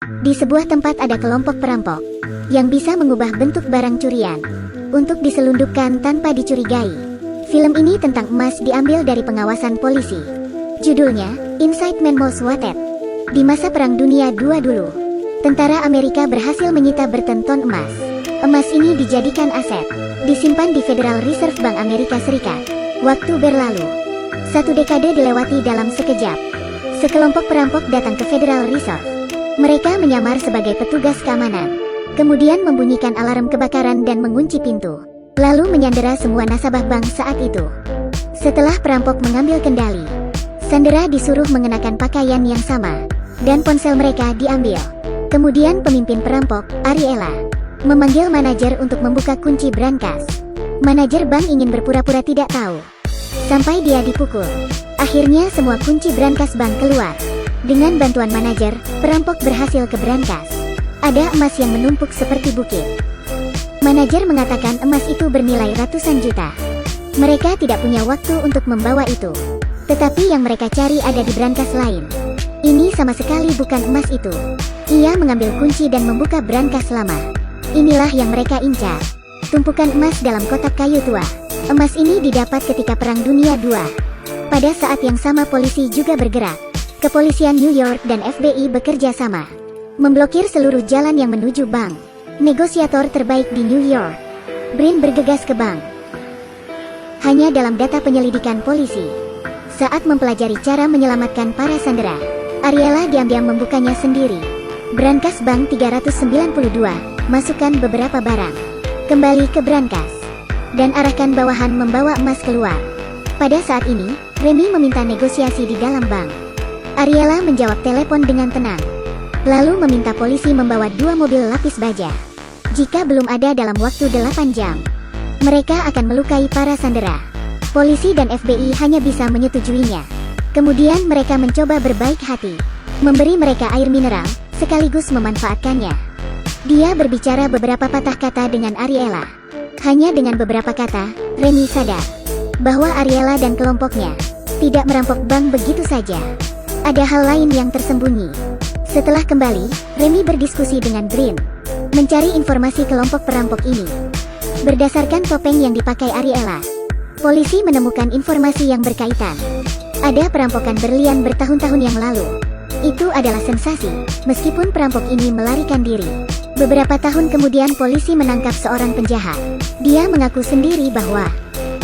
Di sebuah tempat ada kelompok perampok yang bisa mengubah bentuk barang curian untuk diselundupkan tanpa dicurigai. Film ini tentang emas diambil dari pengawasan polisi. Judulnya, Inside Man Most Wanted. Di masa Perang Dunia II dulu, tentara Amerika berhasil menyita berton-ton emas. Emas ini dijadikan aset, disimpan di Federal Reserve Bank Amerika Serikat. Waktu berlalu, 1 dekade dilewati dalam sekejap. Sekelompok perampok datang ke Federal Reserve. Mereka menyamar sebagai petugas keamanan, kemudian membunyikan alarm kebakaran dan mengunci pintu, lalu menyandera semua nasabah bank saat itu. Setelah perampok mengambil kendali, sandera disuruh mengenakan pakaian yang sama, dan ponsel mereka diambil. Kemudian pemimpin perampok, Ariela, memanggil manajer untuk membuka kunci brankas. Manajer bank ingin berpura-pura tidak tahu, sampai dia dipukul. Akhirnya semua kunci brankas bank keluar. Dengan bantuan manajer, perampok berhasil ke brankas. Ada emas yang menumpuk seperti bukit. Manajer mengatakan emas itu bernilai ratusan juta. Mereka tidak punya waktu untuk membawa itu. Tetapi yang mereka cari ada di brankas lain. Ini sama sekali bukan emas itu. Ia mengambil kunci dan membuka brankas lama. Inilah yang mereka incar. Tumpukan emas dalam kotak kayu tua. Emas ini didapat ketika Perang Dunia II. Pada saat yang sama polisi juga bergerak. Kepolisian New York dan FBI bekerja sama, memblokir seluruh jalan yang menuju bank. Negosiator terbaik di New York, Brin, bergegas ke bank. Hanya dalam data penyelidikan polisi, saat mempelajari cara menyelamatkan para sandera, Ariela diam-diam membukanya sendiri. Brankas bank 392, masukkan beberapa barang. Kembali ke brankas, dan arahkan bawahan membawa emas keluar. Pada saat ini, Remy meminta negosiasi di dalam bank. Ariela menjawab telepon dengan tenang, lalu meminta polisi membawa 2 mobil lapis baja. Jika belum ada dalam waktu 8 jam, mereka akan melukai para sandera. Polisi dan FBI hanya bisa menyetujuinya. Kemudian mereka mencoba berbaik hati, memberi mereka air mineral, sekaligus memanfaatkannya. Dia berbicara beberapa patah kata dengan Ariela. Hanya dengan beberapa kata, Remy sadar bahwa Ariela dan kelompoknya tidak merampok bank begitu saja. Ada hal lain yang tersembunyi. Setelah kembali, Remy berdiskusi dengan Brin, mencari informasi kelompok perampok ini. Berdasarkan topeng yang dipakai Ariela, polisi menemukan informasi yang berkaitan. Ada perampokan berlian bertahun-tahun yang lalu. Itu adalah sensasi, meskipun perampok ini melarikan diri. Beberapa tahun kemudian polisi menangkap seorang penjahat. Dia mengaku sendiri bahwa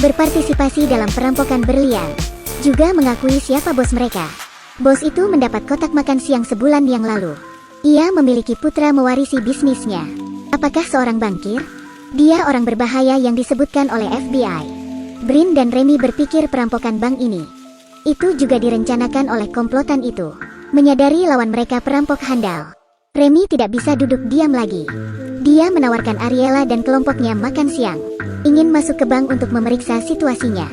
berpartisipasi dalam perampokan berlian. Juga mengakui siapa bos mereka. Bos itu mendapat kotak makan siang sebulan yang lalu. Ia memiliki putra mewarisi bisnisnya. Apakah seorang bankir? Dia orang berbahaya yang disebutkan oleh FBI. Brin dan Remy berpikir perampokan bank ini itu juga direncanakan oleh komplotan itu. Menyadari lawan mereka perampok handal, Remy tidak bisa duduk diam lagi. Dia menawarkan Ariela dan kelompoknya makan siang, ingin masuk ke bank untuk memeriksa situasinya.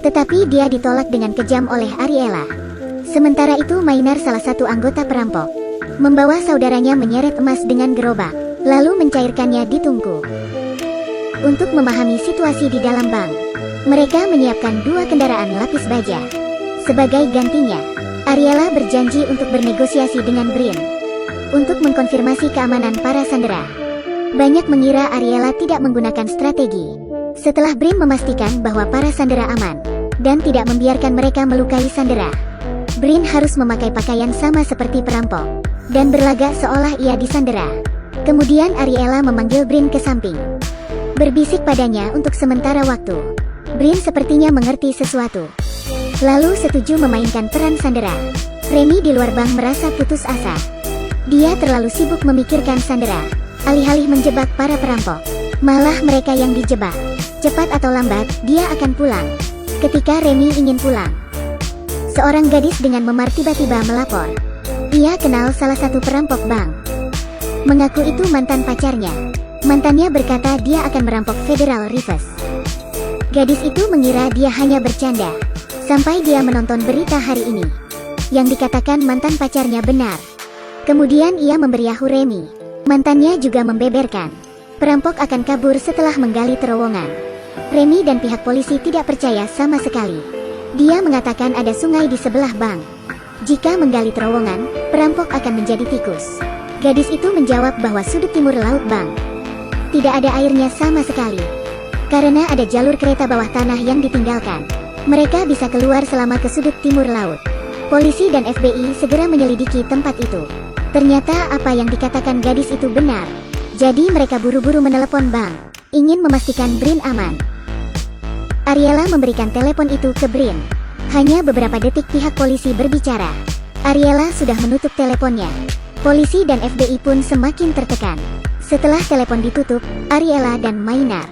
Tetapi dia ditolak dengan kejam oleh Ariela. Sementara itu Maynard, salah satu anggota perampok, membawa saudaranya menyeret emas dengan gerobak, lalu mencairkannya di tungku. Untuk memahami situasi di dalam bank, mereka menyiapkan 2 kendaraan lapis baja. Sebagai gantinya, Ariela berjanji untuk bernegosiasi dengan Brin untuk mengkonfirmasi keamanan para sandera. Banyak mengira Ariela tidak menggunakan strategi. Setelah Brin memastikan bahwa para sandera aman dan tidak membiarkan mereka melukai sandera, Brin harus memakai pakaian sama seperti perampok dan berlagak seolah ia disandera. Kemudian Ariela memanggil Brin ke samping, berbisik padanya untuk sementara waktu. Brin sepertinya mengerti sesuatu, lalu setuju memainkan peran sandera. Remy di luar bank merasa putus asa. Dia terlalu sibuk memikirkan sandera, alih-alih menjebak para perampok. Malah mereka yang dijebak. Cepat atau lambat, dia akan pulang. Ketika Remy ingin pulang, seorang gadis dengan memar tiba-tiba melapor. Ia kenal salah satu perampok bank. Mengaku itu mantan pacarnya. Mantannya berkata dia akan merampok Federal Reserve. Gadis itu mengira dia hanya bercanda, sampai dia menonton berita hari ini yang dikatakan mantan pacarnya benar. Kemudian ia memberiahu Remy. Mantannya juga membeberkan perampok akan kabur setelah menggali terowongan. Remy dan pihak polisi tidak percaya sama sekali. Dia mengatakan ada sungai di sebelah bank. Jika menggali terowongan, perampok akan menjadi tikus. Gadis itu menjawab bahwa sudut timur laut Bang. Tidak ada airnya sama sekali. Karena ada jalur kereta bawah tanah yang ditinggalkan. Mereka bisa keluar selama ke sudut timur laut. Polisi dan FBI segera menyelidiki tempat itu. Ternyata apa yang dikatakan gadis itu benar. Jadi mereka buru-buru menelepon Bang, ingin memastikan Brin aman. Ariela memberikan telepon itu ke Brin. Hanya beberapa detik pihak polisi berbicara. Ariela sudah menutup teleponnya. Polisi dan FBI pun semakin tertekan. Setelah telepon ditutup, Ariela dan Maynard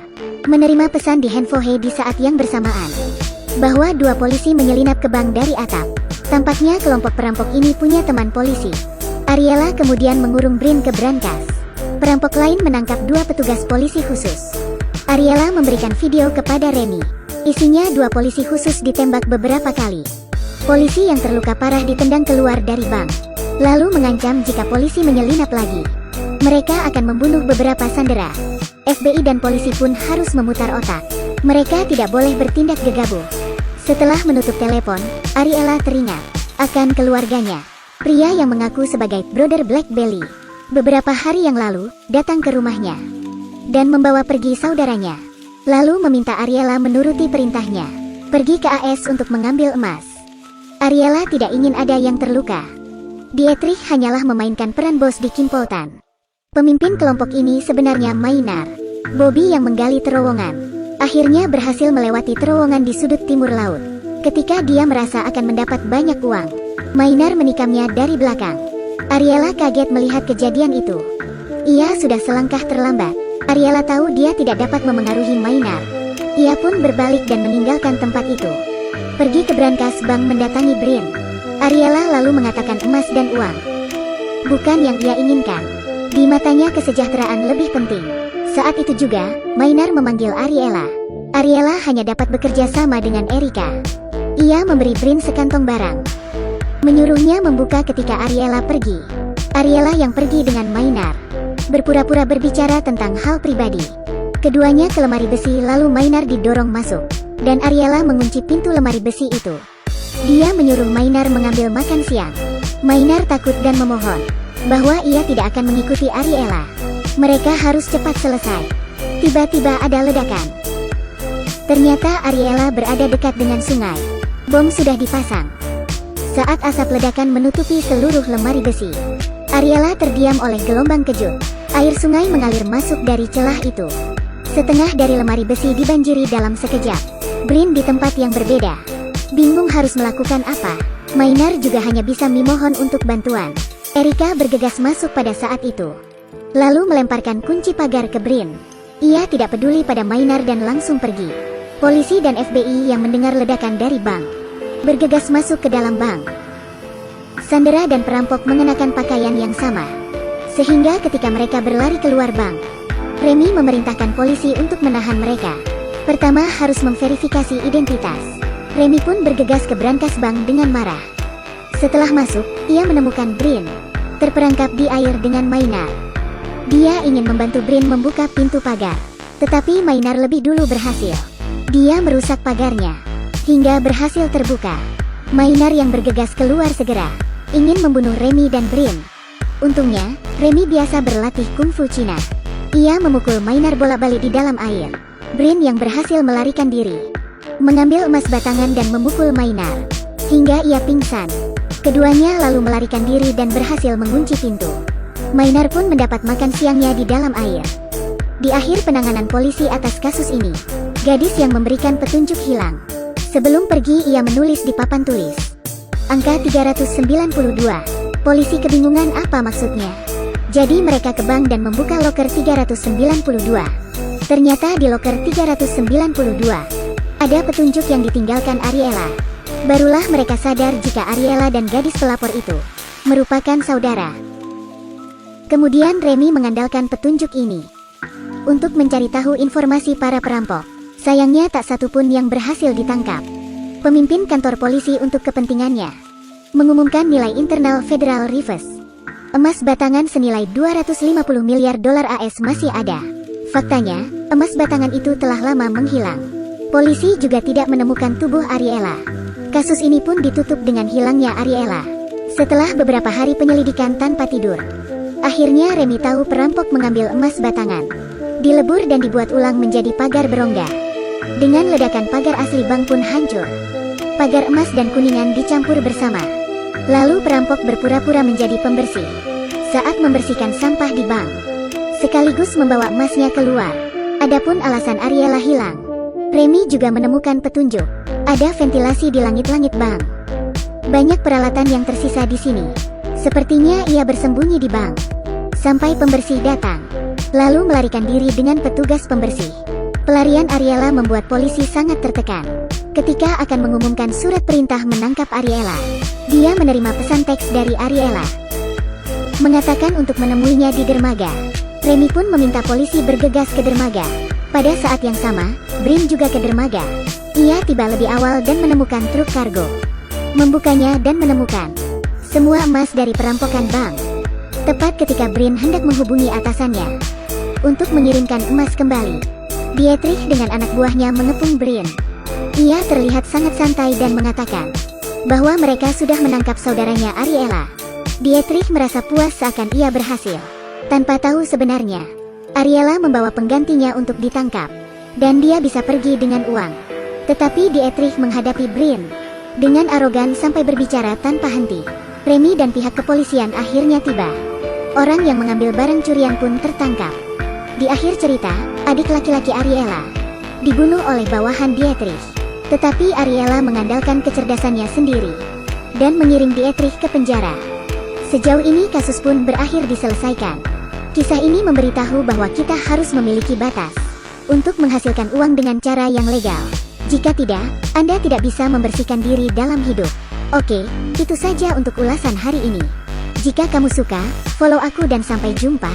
menerima pesan di handphone di saat yang bersamaan. Bahwa dua polisi menyelinap ke bank dari atap. Tampaknya kelompok perampok ini punya teman polisi. Ariela kemudian mengurung Brin ke brankas. Perampok lain menangkap dua petugas polisi khusus. Ariela memberikan video kepada Remy. Isinya dua polisi khusus ditembak beberapa kali. Polisi yang terluka parah ditendang keluar dari bank. Lalu mengancam jika polisi menyelinap lagi, mereka akan membunuh beberapa sandera. FBI dan polisi pun harus memutar otak. Mereka tidak boleh bertindak gegabah. Setelah menutup telepon, Ariela teringat akan keluarganya. Pria yang mengaku sebagai Brother Black Belly beberapa hari yang lalu datang ke rumahnya dan membawa pergi saudaranya. Lalu meminta Ariela menuruti perintahnya, pergi ke AS untuk mengambil emas. Ariela tidak ingin ada yang terluka. Dietrich hanyalah memainkan peran bos di Kimpoltan. Pemimpin kelompok ini sebenarnya Maynard. Bobby yang menggali terowongan akhirnya berhasil melewati terowongan di sudut timur laut. Ketika dia merasa akan mendapat banyak uang, Maynard menikamnya dari belakang. Ariela kaget melihat kejadian itu. Ia sudah selangkah terlambat. Ariela tahu dia tidak dapat memengaruhi Maynard. Ia pun berbalik dan meninggalkan tempat itu. Pergi ke brankas bank mendatangi Brin. Ariela lalu mengatakan emas dan uang bukan yang ia inginkan. Di matanya kesejahteraan lebih penting. Saat itu juga, Maynard memanggil Ariela. Ariela hanya dapat bekerja sama dengan Erika. Ia memberi Brin sekantong barang. Menyuruhnya membuka ketika Ariela pergi. Ariela yang pergi dengan Maynard berpura-pura berbicara tentang hal pribadi. Keduanya ke lemari besi lalu Maynard didorong masuk. Dan Ariela mengunci pintu lemari besi itu. Dia menyuruh Maynard mengambil makan siang. Maynard takut dan memohon bahwa ia tidak akan mengikuti Ariela. Mereka harus cepat selesai. Tiba-tiba ada ledakan. Ternyata Ariela berada dekat dengan sungai. Bom sudah dipasang. Saat asap ledakan menutupi seluruh lemari besi, Ariela terdiam oleh gelombang kejut. Air sungai mengalir masuk dari celah itu. Setengah dari lemari besi dibanjiri dalam sekejap. Brin di tempat yang berbeda. Bingung harus melakukan apa. Maynard juga hanya bisa memohon untuk bantuan. Erika bergegas masuk pada saat itu. Lalu melemparkan kunci pagar ke Brin. Ia tidak peduli pada Maynard dan langsung pergi. Polisi dan FBI yang mendengar ledakan dari bank bergegas masuk ke dalam bank. Sandera dan perampok mengenakan pakaian yang sama. Sehingga ketika mereka berlari keluar bank, Remy memerintahkan polisi untuk menahan mereka. Pertama harus memverifikasi identitas. Remy pun bergegas ke brankas bank dengan marah. Setelah masuk, ia menemukan Brin terperangkap di air dengan Maynard. Dia ingin membantu Brin membuka pintu pagar. Tetapi Maynard lebih dulu berhasil. Dia merusak pagarnya hingga berhasil terbuka. Maynard yang bergegas keluar segera ingin membunuh Remy dan Brin. Untungnya, Remy biasa berlatih kungfu Cina. Ia memukul Maynard bolak-balik di dalam air. Brin yang berhasil melarikan diri mengambil emas batangan dan memukul Maynard hingga ia pingsan. Keduanya lalu melarikan diri dan berhasil mengunci pintu. Maynard pun mendapat makan siangnya di dalam air. Di akhir penanganan polisi atas kasus ini, gadis yang memberikan petunjuk hilang. Sebelum pergi ia menulis di papan tulis angka 392. Polisi kebingungan apa maksudnya. Jadi mereka ke bank dan membuka loker 392. Ternyata di loker 392 ada petunjuk yang ditinggalkan Ariela. Barulah mereka sadar jika Ariela dan gadis pelapor itu merupakan saudara. Kemudian Remy mengandalkan petunjuk ini untuk mencari tahu informasi para perampok. Sayangnya tak satu pun yang berhasil ditangkap. Pemimpin kantor polisi untuk kepentingannya mengumumkan nilai internal Federal Reserve. Emas batangan senilai 250 miliar dolar AS masih ada. Faktanya, emas batangan itu telah lama menghilang. Polisi juga tidak menemukan tubuh Ariela. Kasus ini pun ditutup dengan hilangnya Ariela. Setelah beberapa hari penyelidikan tanpa tidur, Akhirnya Remy tahu perampok mengambil emas batangan. Dilebur dan dibuat ulang menjadi pagar berongga. Dengan ledakan pagar asli bank pun hancur. Pagar emas dan kuningan dicampur bersama. Lalu perampok berpura-pura menjadi pembersih. Saat membersihkan sampah di bank, sekaligus membawa emasnya keluar. Adapun alasan Ariela hilang, Remy juga menemukan petunjuk. Ada ventilasi di langit-langit bank. Banyak peralatan yang tersisa di sini. Sepertinya ia bersembunyi di bank sampai pembersih datang, lalu melarikan diri dengan petugas pembersih. Pelarian Ariela membuat polisi sangat tertekan. Ketika akan mengumumkan surat perintah menangkap Ariela, dia menerima pesan teks dari Ariela, mengatakan untuk menemuinya di dermaga. Remy pun meminta polisi bergegas ke dermaga. Pada saat yang sama, Brin juga ke dermaga. Ia tiba lebih awal dan menemukan truk kargo. Membukanya dan menemukan semua emas dari perampokan bank. Tepat ketika Brin hendak menghubungi atasannya untuk mengirimkan emas kembali, Dietrich dengan anak buahnya mengepung Brin. Ia terlihat sangat santai dan mengatakan bahwa mereka sudah menangkap saudaranya Ariela. Dietrich merasa puas seakan ia berhasil. Tanpa tahu sebenarnya, Ariela membawa penggantinya untuk ditangkap, dan dia bisa pergi dengan uang. Tetapi Dietrich menghadapi Brin dengan arogan sampai berbicara tanpa henti. Remy dan pihak kepolisian akhirnya tiba. Orang yang mengambil barang curian pun tertangkap. Di akhir cerita, adik laki-laki Ariela dibunuh oleh bawahan Dietrich. Tetapi Ariela mengandalkan kecerdasannya sendiri dan mengirim Dietrich ke penjara. Sejauh ini kasus pun berakhir diselesaikan. Kisah ini memberitahu bahwa kita harus memiliki batas untuk menghasilkan uang dengan cara yang legal. Jika tidak, Anda tidak bisa membersihkan diri dalam hidup. Oke, itu saja untuk ulasan hari ini. Jika kamu suka, follow aku dan sampai jumpa.